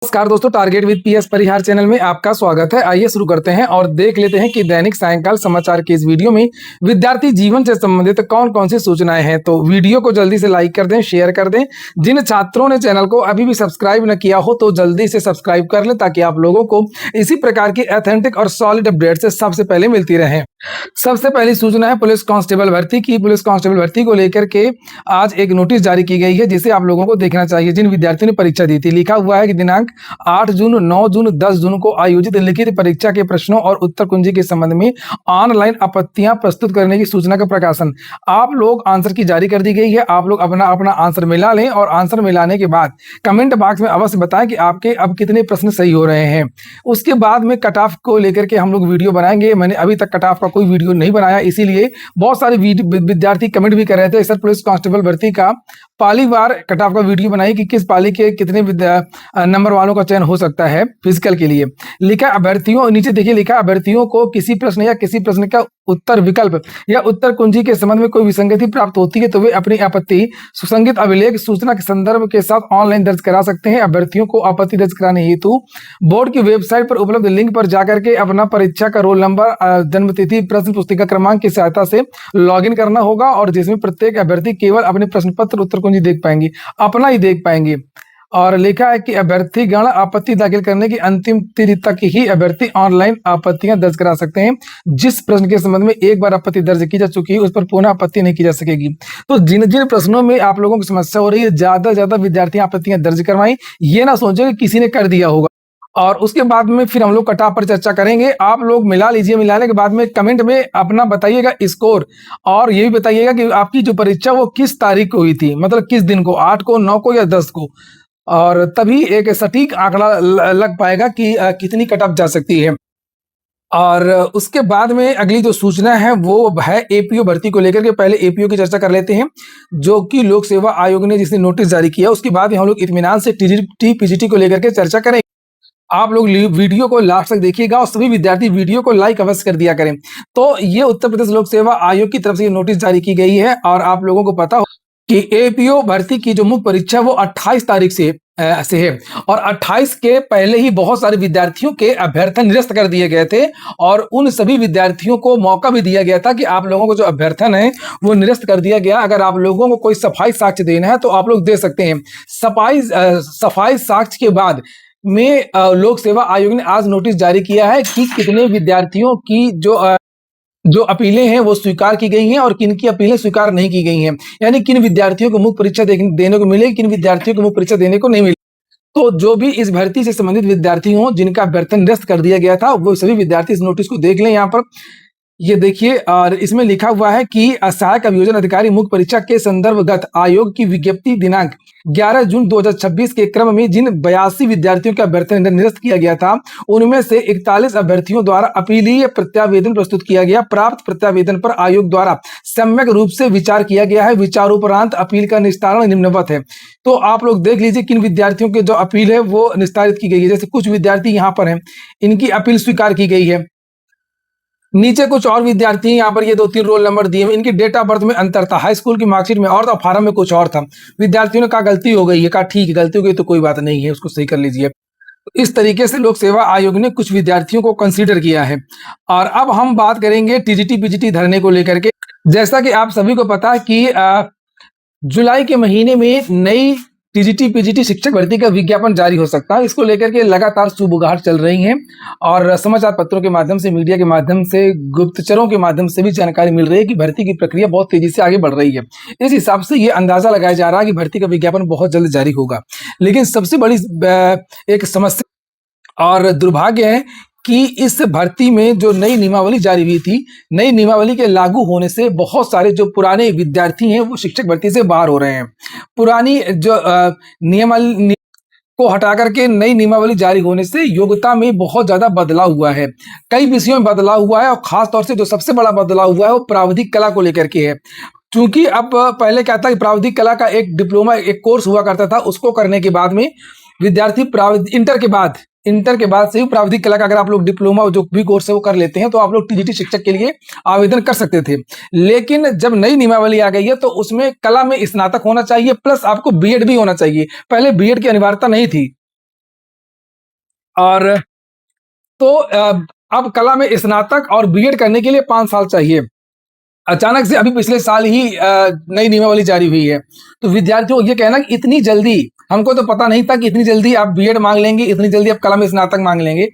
नमस्कार दोस्तों, target with PS Parihar channel में आपका स्वागत है। आइए शुरू करते हैं और देख लेते हैं कि दैनिक सायंकाल समाचार के इस वीडियो में विद्यार्थी जीवन से संबंधित कौन कौन सी सूचनाएं हैं। तो वीडियो को जल्दी से लाइक कर दें, शेयर कर दें। जिन छात्रों ने चैनल को अभी भी सब्सक्राइब न किया हो तो जल्दी से सब्सक्राइब कर लें ताकि आप लोगों को इसी प्रकार की ऑथेंटिक और सॉलिड अपडेट से सबसे पहले मिलती रहे। सबसे पहली सूचना है पुलिस कांस्टेबल भर्ती की। पुलिस कांस्टेबल भर्ती को लेकर के आज एक नोटिस जारी की गई है जिसे आप लोगों को देखना चाहिए। जिन विद्यार्थियों ने परीक्षा दी थी, लिखा हुआ है कि दिनांक 8 जून, 9 जून, 10 जून को आयोजित लिखित परीक्षा के प्रश्नों और उत्तर कुंजी के संबंध में ऑनलाइन आपत्तियां प्रस्तुत करने की सूचना का प्रकाशन। आप लोग आंसर की जारी कर दी गई है। आप लोग अपना अपना आंसर मिला लें और आंसर मिलाने के बाद कमेंट बॉक्स में अवश्य बताएं कि आपके अब कितने प्रश्न सही हो रहे हैं। उसके बाद में कट ऑफ को लेकर के हम लोग वीडियो बनाएंगे। मैंने अभी तक कट ऑफ का कोई वीडियो नहीं बनाया, इसीलिए बहुत सारे विद्यार्थी कमेंट भी कर रहे थे सर पुलिस कांस्टेबल भर्ती का पाली वार कट ऑफ का वीडियो बनाई कि किस पाली के कितने नंबर वालों का चयन हो सकता है फिजिकल के लिए। लिखा अभ्यर्थियों, नीचे देखिए लिखा अभ्यर्थियों को किसी प्रश्न या किसी प्रश्न का उत्तर विकल्प या उत्तर कुंजी के संबंध में कोई विसंगति प्राप्त होती है तो वे अपनी आपत्ति सुसंगत अभिलेख सूचना के संदर्भ के साथ ऑनलाइन दर्ज करा सकते हैं। अभ्यर्थियों को आपत्ति दर्ज कराने हेतु बोर्ड की वेबसाइट पर उपलब्ध लिंक पर जाकर के अपना परीक्षा का रोल नंबर, जन्मतिथि, प्रश्न पुस्तिका क्रमांक की सहायता से लॉगिन करना होगा और जिसमें प्रत्येक अभ्यर्थी केवल अपने प्रश्न पत्र उत्तर कुंजी देख पाएंगे, अपना ही देख पाएंगे। और लिखा है कि अभ्यर्थीगण आपत्ति दाखिल करने की अंतिम तिथि तक ही अभ्यर्थी ऑनलाइन आपत्तियां दर्ज करा सकते हैं। जिस प्रश्न के संबंध में एक बार आपत्ति दर्ज की जा चुकी है उस पर पुनः आपत्ति नहीं की जा सकेगी। तो जिन जिन प्रश्नों में आप लोगों की समस्या हो रही है, ज्यादा से ज्यादा विद्यार्थी आपत्तियां दर्ज करवाएं। ये ना सोचें कि किसी ने कर दिया होगा। और उसके बाद में फिर हम लोग कट ऑफ पर चर्चा करेंगे। आप लोग मिला लीजिए, मिलाने के बाद में कमेंट में अपना बताइएगा स्कोर और ये भी बताइएगा कि आपकी जो परीक्षा वो किस तारीख को हुई थी, मतलब किस दिन को, 8 को, 9 को या 10 को। और तभी एक सटीक आंकड़ा लग पाएगा कि कितनी कट ऑफ जा सकती है। और उसके बाद में अगली जो सूचना है वो है एपीओ भर्ती को लेकर के। पहले एपीओ की चर्चा कर लेते हैं, जो कि लोक सेवा आयोग ने जिसने नोटिस जारी किया। उसके बाद हम लोग इत्मीनान से टीजीटी पीजीटी को लेकर के चर्चा करेंगे। आप लोग वीडियो को लास्ट तक देखिएगा और सभी विद्यार्थी वीडियो को लाइक अवश्य कर दिया करें। तो ये उत्तर प्रदेश लोक सेवा आयोग की तरफ से नोटिस जारी की गई है और आप लोगों को पता हो कि एपीओ भर्ती की जो मुख्य परीक्षा वो 28 तारीख से है और 28 के पहले ही बहुत सारे विद्यार्थियों के अभ्यर्थन निरस्त कर दिए गए थे और उन सभी विद्यार्थियों को मौका भी दिया गया था कि आप लोगों को जो अभ्यर्थन है वो निरस्त कर दिया गया। अगर आप लोगों को कोई सफाई साक्ष्य देना है तो आप लोग दे सकते हैं। सफाई साक्ष्य के बाद में लोक सेवा आयोग ने आज नोटिस जारी किया है कि कितने विद्यार्थियों की जो अपीलें हैं वो स्वीकार की गई हैं और किन की अपीलें स्वीकार नहीं की गई हैं। यानी किन विद्यार्थियों को मुख्य परीक्षा देने को मिले, किन विद्यार्थियों को मुख्य परीक्षा देने को नहीं मिले। तो जो भी इस भर्ती से संबंधित विद्यार्थी हों जिनका अभ्यर्थन निरस्त कर दिया गया था वो सभी विद्यार्थी इस नोटिस को देख लें। यहाँ पर ये देखिए और इसमें लिखा हुआ है कि सहायक अभियोजन अधिकारी मुख्य परीक्षा के संदर्भगत आयोग की विज्ञप्ति दिनांक 11 जून 2026 के क्रम में जिन 82 विद्यार्थियों का अभ्यर्थन निरस्त किया गया था उनमें से 41 अभ्यर्थियों द्वारा अपीलीय प्रत्यावेदन प्रस्तुत किया गया। प्राप्त प्रत्यावेदन पर आयोग द्वारा सम्यक रूप से विचार किया गया है। विचारोपरांत अपील का निस्तारण निम्नवत है। तो आप लोग देख लीजिए किन विद्यार्थियों की जो अपील है वो निस्तारित की गई है। जैसे कुछ विद्यार्थी यहाँ पर हैं, इनकी अपील स्वीकार की गई है। नीचे कुछ और विद्यार्थी यहाँ पर ये 2-3 रोल नंबर दिए हैं, इनकी डेट ऑफ बर्थ में अंतर था। हाई स्कूल की मार्कशीट में और था, फार्म में कुछ और था। विद्यार्थियों ने कहा गलती हो गई है, कहा ठीक है गलती हो गई तो कोई बात नहीं है, उसको सही कर लीजिए। इस तरीके से लोक सेवा आयोग ने कुछ विद्यार्थियों को कंसीडर किया है। और अब हम बात करेंगे टीजीटी पीजीटी धरने को लेकर के। जैसा कि आप सभी को पता है कि जुलाई के महीने में नई टीजीटी पीजीटी शिक्षक भर्ती का विज्ञापन जारी हो सकता है। इसको लेकर के लगातार सुबुगाहट चल रही है और समाचार पत्रों के माध्यम से, मीडिया के माध्यम से, गुप्तचरों के माध्यम से भी जानकारी मिल रही है कि भर्ती की प्रक्रिया बहुत तेजी से आगे बढ़ रही है। इस हिसाब से ये अंदाजा लगाया जा रहा है कि भर्ती का विज्ञापन बहुत जल्द जारी होगा। लेकिन सबसे बड़ी एक समस्या और दुर्भाग्य है कि इस भर्ती में जो नई नियमावली जारी हुई थी, नई नियमावली के लागू होने से बहुत सारे जो पुराने विद्यार्थी हैं वो शिक्षक भर्ती से बाहर हो रहे हैं। पुरानी जो नियमावली को हटा करके नई नियमावली जारी होने से योग्यता में बहुत ज्यादा बदलाव हुआ है। कई विषयों में बदलाव हुआ है और खास तौर से जो सबसे बड़ा बदलाव हुआ है वो प्राविधिक कला को लेकर के है। क्योंकि अब पहले क्या था कि प्राविधिक कला का एक डिप्लोमा, एक कोर्स हुआ करता था, उसको करने के बाद में विद्यार्थी इंटर के बाद से ही प्राविधिक कला का अगर आप लोग डिप्लोमा जो भी कोर्स है वो कर लेते हैं तो आप लोग टीजीटी शिक्षक के लिए आवेदन कर सकते थे। लेकिन जब नई नियमावली आ गई है तो उसमें कला में स्नातक होना चाहिए प्लस आपको बीएड भी होना चाहिए। पहले बीएड की अनिवार्यता नहीं थी। और तो अब कला में स्नातक और बीएड करने के लिए 5 साल चाहिए। अचानक से अभी पिछले साल ही नई नियमावली जारी हुई है। तो विद्यार्थियों को ये कहना कि इतनी जल्दी, हमको तो पता नहीं था कि इतनी जल्दी आप बीएड मांग लेंगे, इतनी जल्दी आप कला में स्नातक मांग लेंगे।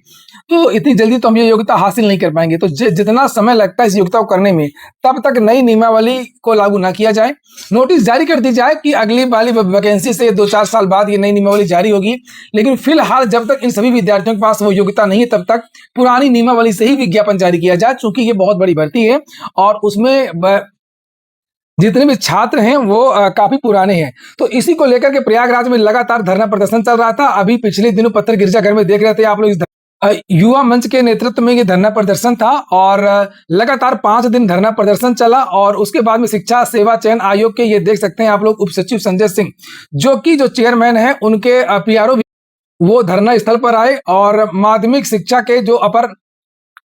तो इतनी जल्दी तो हम ये योग्यता हासिल नहीं कर पाएंगे। तो जितना समय लगता है इस योग्यता को करने में, तब तक नई नियमावली को लागू ना किया जाए। नोटिस जारी कर दी जाए कि अगली वाली वैकेंसी से 2-4 साल बाद ये नई नियमावली जारी होगी। लेकिन फिलहाल जब तक इन सभी विद्यार्थियों के पास वो योग्यता नहीं है, तब तक पुरानी नियमावली से ही विज्ञापन जारी किया जाए, चूंकि ये बहुत बड़ी भर्ती है और उसमें जितने भी छात्र हैं वो काफी पुराने हैं। तो इसी को लेकर के प्रयागराज में लगातार धरना प्रदर्शन चल रहा था। अभी पिछले दिनों पत्थर गिरजाघर में देख रहे थे आप लोग, युवा मंच के नेतृत्व में ये धरना प्रदर्शन था और लगातार 5 दिन धरना प्रदर्शन चला। और उसके बाद में शिक्षा सेवा चयन आयोग के, ये देख सकते हैं आप लोग, उप सचिव संजय सिंह, जो चेयरमैन है, उनके पीआरओ वो धरना स्थल पर आए और माध्यमिक शिक्षा के जो अपर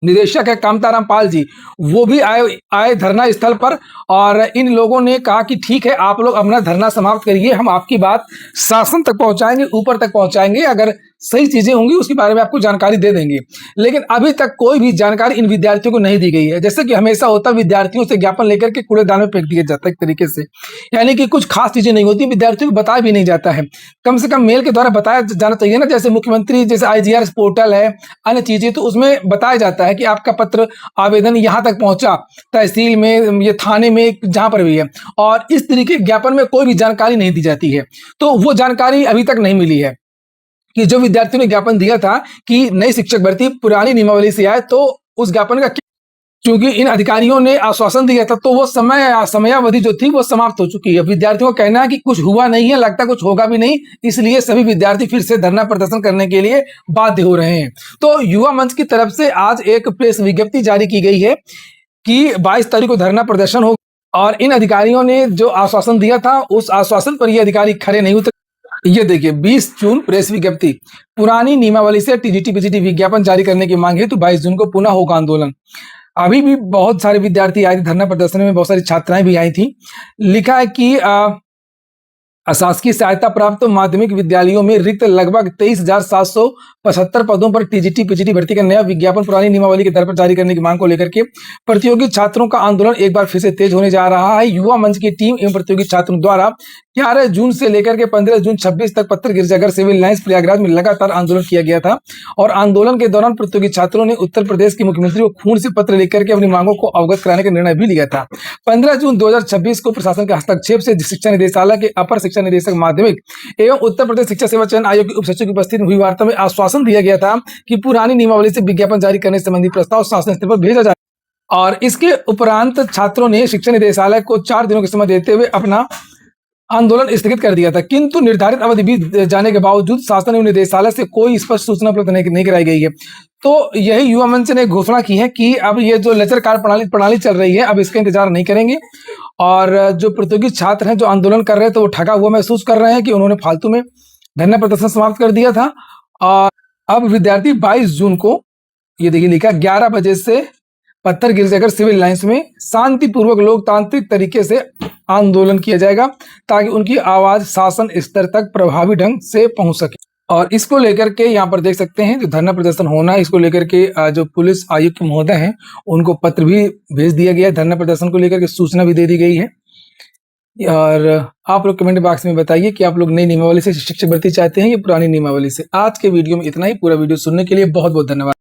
निदेशक है कामताराम पाल जी, वो भी आए धरना स्थल पर। और इन लोगों ने कहा कि ठीक है, आप लोग अपना धरना समाप्त करिए, हम आपकी बात शासन तक पहुंचाएंगे, ऊपर तक पहुंचाएंगे, अगर सही चीजें होंगी उसके बारे में आपको जानकारी दे देंगे। लेकिन अभी तक कोई भी जानकारी इन विद्यार्थियों को नहीं दी गई है। जैसे कि हमेशा होता, विद्यार्थियों से ज्ञापन लेकर के कूड़ेदान में फेंक दिया जाता है एक तरीके से, यानी कि कुछ खास चीजें नहीं होती, विद्यार्थियों को बताया भी नहीं जाता है। कम से कम मेल के द्वारा बताया जाना चाहिए ना, जैसे मुख्यमंत्री, जैसे आईजीआर पोर्टल है, अन्य चीजें, तो उसमें बताया जाता है कि आपका पत्र आवेदन यहाँ तक पहुंचा, तहसील में, ये थाने में, जहां पर भी है। और इस तरीके के ज्ञापन में कोई भी जानकारी नहीं दी जाती है। तो वो जानकारी अभी तक नहीं मिली है कि जो विद्यार्थियों ने ज्ञापन दिया था कि नई शिक्षक भर्ती पुरानी नियमावली से आए, तो उस ज्ञापन का, क्योंकि इन अधिकारियों ने आश्वासन दिया था, तो वो समयावधि जो थी वो समाप्त हो चुकी है। विद्यार्थियों का कहना है कि कुछ हुआ नहीं है, लगता कुछ होगा भी नहीं, इसलिए सभी विद्यार्थी फिर से धरना प्रदर्शन करने के लिए बाध्य हो रहे हैं। तो युवा मंच की तरफ से आज एक प्रेस विज्ञप्ति जारी की गई है कि 22 तारीख को धरना प्रदर्शन हो, और इन अधिकारियों ने जो आश्वासन दिया था, उस आश्वासन पर ये अधिकारी खड़े नहीं उतरे। ये देखिए, 20 जून प्रेस विज्ञप्ति, पुरानी नियमावली से टीजीटी पीजीटी विज्ञापन जारी करने की मांग है, तो 22 जून को पुनः होगा आंदोलन। अभी भी बहुत सारे विद्यार्थी आए थे धरना प्रदर्शन में, बहुत सारी छात्राएं भी आई थी। लिखा है कि अशासकीय सहायता प्राप्त माध्यमिक विद्यालयों में रिक्त लगभग 23,775 पदों पर टीजीटी पीजीटी भर्ती का नया विज्ञापन पुरानी नियमावली के दर पर जारी करने की मांग को लेकर के प्रतियोगी छात्रों का आंदोलन एक बार फिर से तेज होने जा रहा है। युवा मंच की टीम एवं प्रतियोगी छात्रों द्वारा 11 जून से लेकर के 15 जून 26 तक पत्थर गिरजाघर सिविल लाइंस प्रयागराज में लगातार आंदोलन किया गया था। और आंदोलन के दौरान प्रतियोगी छात्रों ने उत्तर प्रदेश के मुख्यमंत्री को खून से पत्र लिखकर के अपनी मांगों को अवगत कराने का निर्णय भी लिया था। 15 जून 2026 को प्रशासन के हस्तक्षेप से शिक्षा निदेशालय के अपर शिक्षा निदेशक माध्यमिक एवं उत्तर प्रदेश शिक्षा सेवा चयन आयोग के उप सचिव की उपस्थिति में हुई वार्ता में आश्वासन दिया गया था कि पुरानी नियमावली से विज्ञापन जारी करने संबंधी प्रस्ताव शासन स्तर पर भेजा जाए। और इसके उपरांत छात्रों ने शिक्षा निदेशालय को 4 दिनों का समय देते हुए अपना आंदोलन स्थगित कर दिया था, किंतु निर्धारित अवधि बीत जाने के बावजूद शासन एवं निदेशालय से कोई स्पष्ट सूचना उपलब्ध नहीं कराई गई है। तो यही युवा मंच ने घोषणा की है कि अब ये जो लेजर कार्ड प्रणाली चल रही है, अब इसका इंतजार नहीं करेंगे। और जो प्रतियोगी छात्र हैं जो आंदोलन कर रहे हैं, तो वो ठगा हुआ महसूस कर रहे हैं कि उन्होंने फालतू में धरना प्रदर्शन समाप्त कर दिया था। और अब विद्यार्थी 22 जून को, ये देखिए लिखा, 11 बजे से पत्थर गिरजाघर सिविल लाइंस में शांतिपूर्वक लोकतांत्रिक तरीके से आंदोलन किया जाएगा, ताकि उनकी आवाज शासन स्तर तक प्रभावी ढंग से पहुंच सके। और इसको लेकर के यहाँ पर देख सकते हैं जो धरना प्रदर्शन होना है, इसको लेकर के जो पुलिस आयुक्त महोदय हैं, उनको पत्र भी भेज दिया गया है। धरना प्रदर्शन को लेकर के सूचना भी दे दी गई है। और आप लोग कमेंट बॉक्स में बताइए कि आप लोग नई नियमावली से शिक्षक भर्ती चाहते हैं या पुरानी नियमावली से। आज के वीडियो में इतना ही। पूरा वीडियो सुनने के लिए बहुत बहुत धन्यवाद।